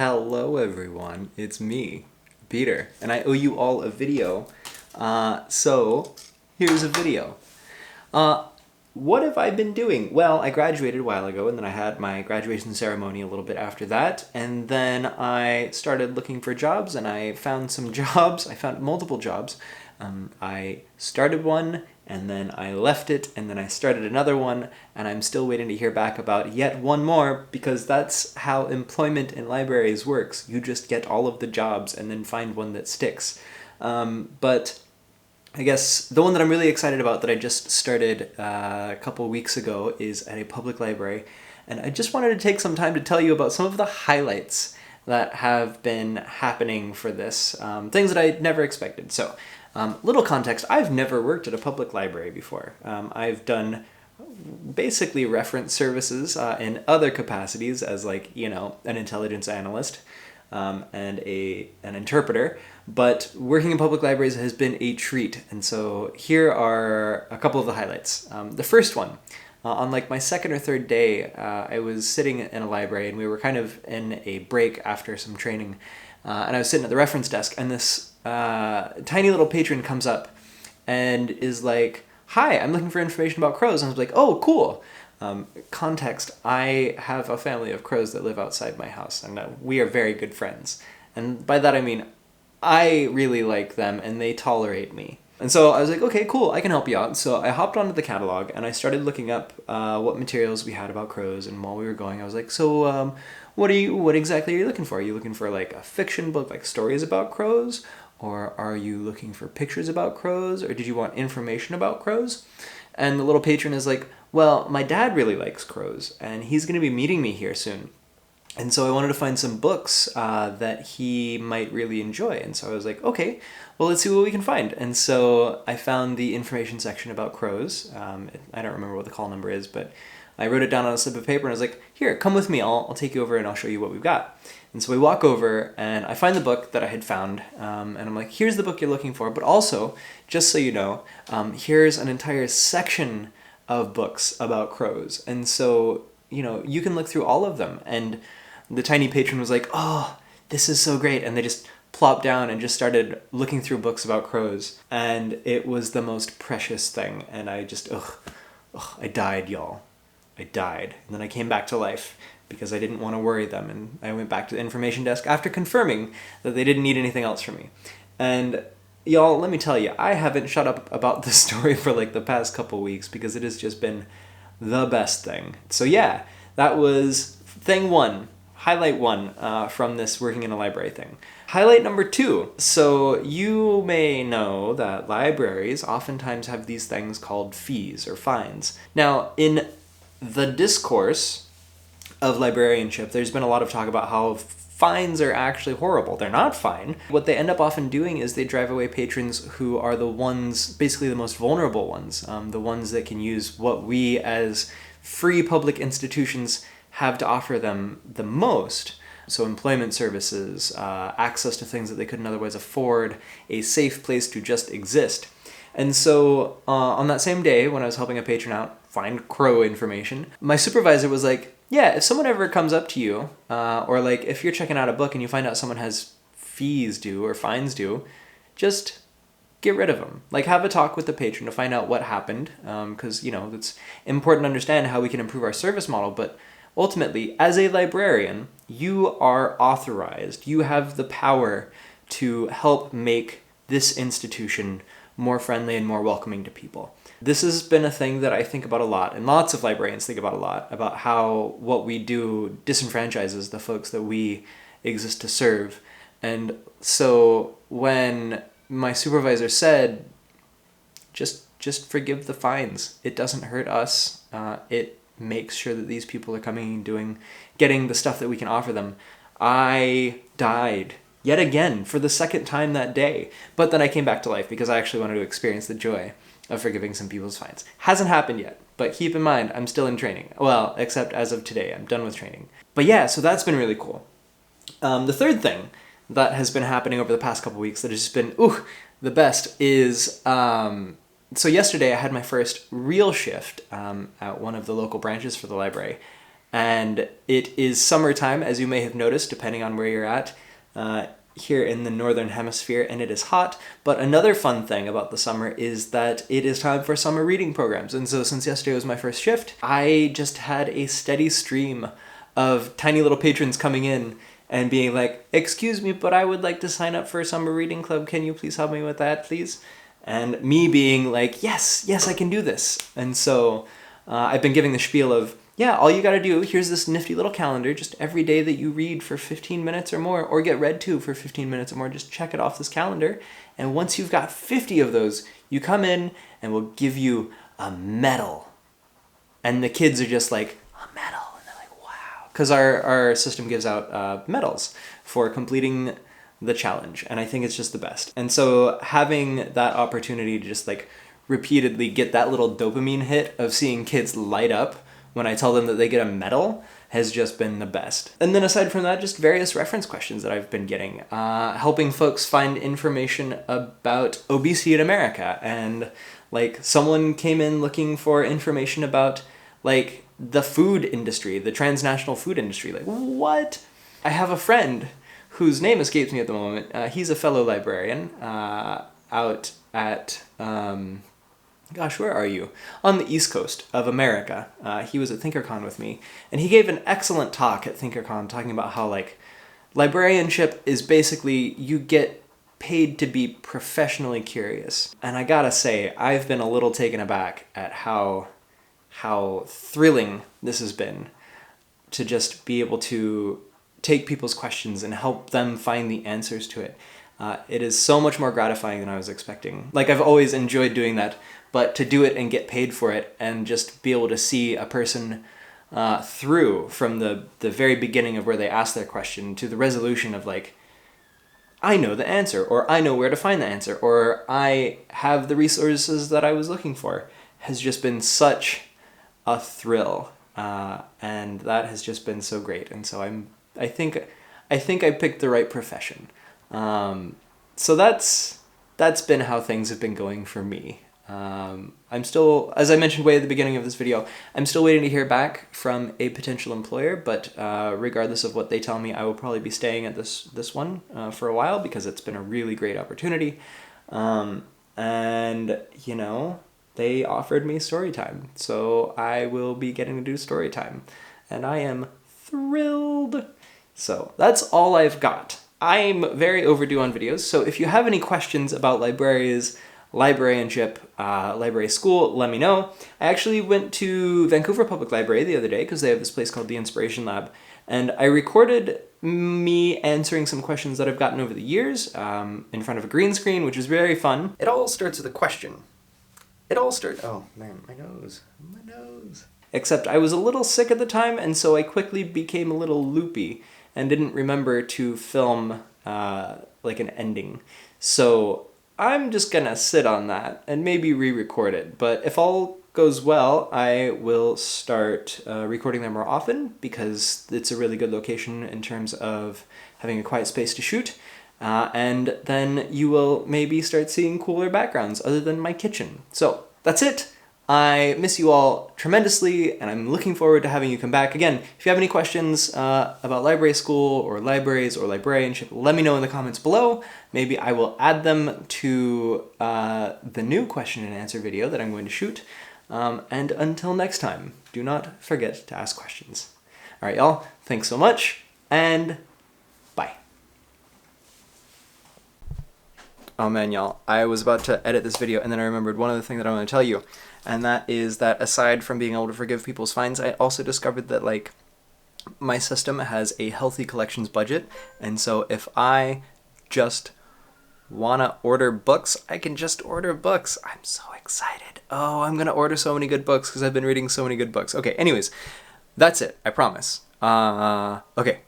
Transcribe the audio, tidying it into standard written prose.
Hello everyone, it's me, Peter, and I owe you all a video. So here's a video. What have I been doing? Well, I graduated a while ago, and then I had my graduation ceremony a little bit after that, and then I started looking for jobs, and I found some jobs. I found multiple jobs. I started one, and then I left it, and then I started another one, and I'm still waiting to hear back about yet one more, because that's how employment in libraries works. You just get all of the jobs and then find one that sticks. But I guess the one that I'm really excited about that I just started a couple weeks ago is at a public library, and I just wanted to take some time to tell you about some of the highlights that have been happening for this, things that I never expected. So, little context, I've never worked at a public library before. I've done basically reference services in other capacities as an intelligence analyst and an interpreter, but working in public libraries has been a treat. And so here are a couple of the highlights. The first one, on my second or third day, I was sitting in a library and we were kind of in a break after some training, and I was sitting at the reference desk, and this tiny little patron comes up and is like, "Hi, I'm looking for information about crows." And I was like, "Oh, cool." Context, I have a family of crows that live outside my house, and we are very good friends. And by that I mean, I really like them and they tolerate me. And so I was like, okay, cool, I can help you out. So I hopped onto the catalog and I started looking up what materials we had about crows. And while we were going, I was like, so what exactly are you looking for? Are you looking for like a fiction book, like stories about crows? Or are you looking for pictures about crows? Or did you want information about crows? And the little patron is like, well, my dad really likes crows and he's going to be meeting me here soon. And so I wanted to find some books that he might really enjoy. And so I was like, okay, well, let's see what we can find. And so I found the information section about crows. I don't remember what the call number is, but I wrote it down on a slip of paper and I was like, here, come with me. I'll take you over and I'll show you what we've got. And so we walk over and I find the book that I had found. And I'm like, here's the book you're looking for. But also, just so you know, here's an entire section of books about crows. And so, you can look through all of them. And the tiny patron was like, oh, this is so great. And they just plopped down and just started looking through books about crows. And it was the most precious thing. And I just, I died, y'all. I died. And then I came back to life because I didn't want to worry them. And I went back to the information desk after confirming that they didn't need anything else from me. And y'all, let me tell you, I haven't shut up about this story for the past couple weeks because it has just been the best thing. So yeah, that was thing one. Highlight one from this working in a library thing. Highlight number two. So you may know that libraries oftentimes have these things called fees or fines. Now, in the discourse of librarianship, there's been a lot of talk about how fines are actually horrible. They're not fine. What they end up often doing is they drive away patrons who are the ones, basically the most vulnerable ones, the ones that can use what we as free public institutions have to offer them the most. So employment services, access to things that they couldn't otherwise afford, a safe place to just exist. And so on that same day when I was helping a patron out find crow information, my supervisor was like, yeah, if someone ever comes up to you, or if you're checking out a book and you find out someone has fees due or fines due, just get rid of them. Have a talk with the patron to find out what happened, because, it's important to understand how we can improve our service model, but ultimately, as a librarian, you are authorized. You have the power to help make this institution more friendly and more welcoming to people. This has been a thing that I think about a lot, and lots of librarians think about a lot, about how what we do disenfranchises the folks that we exist to serve. And so when my supervisor said, just forgive the fines, it doesn't hurt us, it makes sure that these people are coming and getting the stuff that we can offer them, I died yet again for the second time that day. But then I came back to life because I actually wanted to experience the joy of forgiving some people's fines. Hasn't happened yet, but keep in mind, I'm still in training. Well, except as of today, I'm done with training. But yeah, so that's been really cool. The third thing that has been happening over the past couple weeks that has just been, the best is So yesterday I had my first real shift at one of the local branches for the library, And it is summertime, as you may have noticed, depending on where you're at, here in the northern hemisphere, and it is hot. But another fun thing about the summer is that it is time for summer reading programs. And so since yesterday was my first shift, I just had a steady stream of tiny little patrons coming in and being like, "Excuse me, but I would like to sign up for a summer reading club. Can you please help me with that, please?" And me being like, yes, I can do this. And so I've been giving the spiel of, yeah, all you gotta do, here's this nifty little calendar, just every day that you read for 15 minutes or more, or get read to for 15 minutes or more, just check it off this calendar. And once you've got 50 of those, you come in and we'll give you a medal. And the kids are just like, a medal? And they're like, wow. Because our system gives out medals for completing the challenge, and I think it's just the best. And so having that opportunity to just like repeatedly get that little dopamine hit of seeing kids light up when I tell them that they get a medal has just been the best. And then aside from that, just various reference questions that I've been getting, helping folks find information about obesity in America. And like someone came in looking for information about like the food industry, the transnational food industry. Like, what? I have a friend whose name escapes me at the moment. He's a fellow librarian out at, gosh, where are you? On the East Coast of America. He was at ThinkerCon with me, and he gave an excellent talk at ThinkerCon talking about how, like, librarianship is basically you get paid to be professionally curious. And I gotta say, I've been a little taken aback at how thrilling this has been to just be able to take people's questions and help them find the answers to it. It is so much more gratifying than I was expecting. Like, I've always enjoyed doing that, but to do it and get paid for it and just be able to see a person through from the very beginning of where they ask their question to the resolution of like, I know the answer, or I know where to find the answer, or I have the resources that I was looking for, has just been such a thrill. And that has just been so great. And so I think I picked the right profession. So that's been how things have been going for me. I'm still, as I mentioned way at the beginning of this video, I'm still waiting to hear back from a potential employer, but regardless of what they tell me, I will probably be staying at this one for a while because it's been a really great opportunity. And, you know, they offered me story time, so I will be getting to do story time, and I am thrilled. So that's all I've got. I'm very overdue on videos, so if you have any questions about librarians, librarianship, library school, let me know. I actually went to Vancouver Public Library the other day because they have this place called the Inspiration Lab, and I recorded me answering some questions that I've gotten over the years in front of a green screen, which was very fun. It all starts with a question. Oh man, my nose. Except I was a little sick at the time, and so I quickly became a little loopy and didn't remember to film like an ending. So I'm just gonna sit on that and maybe re-record it. But if all goes well, I will start recording them more often because it's a really good location in terms of having a quiet space to shoot. And then you will maybe start seeing cooler backgrounds other than my kitchen. So that's it. I miss you all tremendously, and I'm looking forward to having you come back. Again, if you have any questions about library school or libraries or librarianship, let me know in the comments below. Maybe I will add them to the new question and answer video that I'm going to shoot. And until next time, do not forget to ask questions. All right, y'all, thanks so much, and bye. Oh man, y'all, I was about to edit this video, and then I remembered one other thing that I want to tell you. And that is that aside from being able to forgive people's fines, I also discovered that, like, my system has a healthy collections budget, and so if I just wanna order books, I can just order books. I'm so excited. Oh, I'm gonna order so many good books because I've been reading so many good books. Okay, anyways, that's it, I promise. Okay,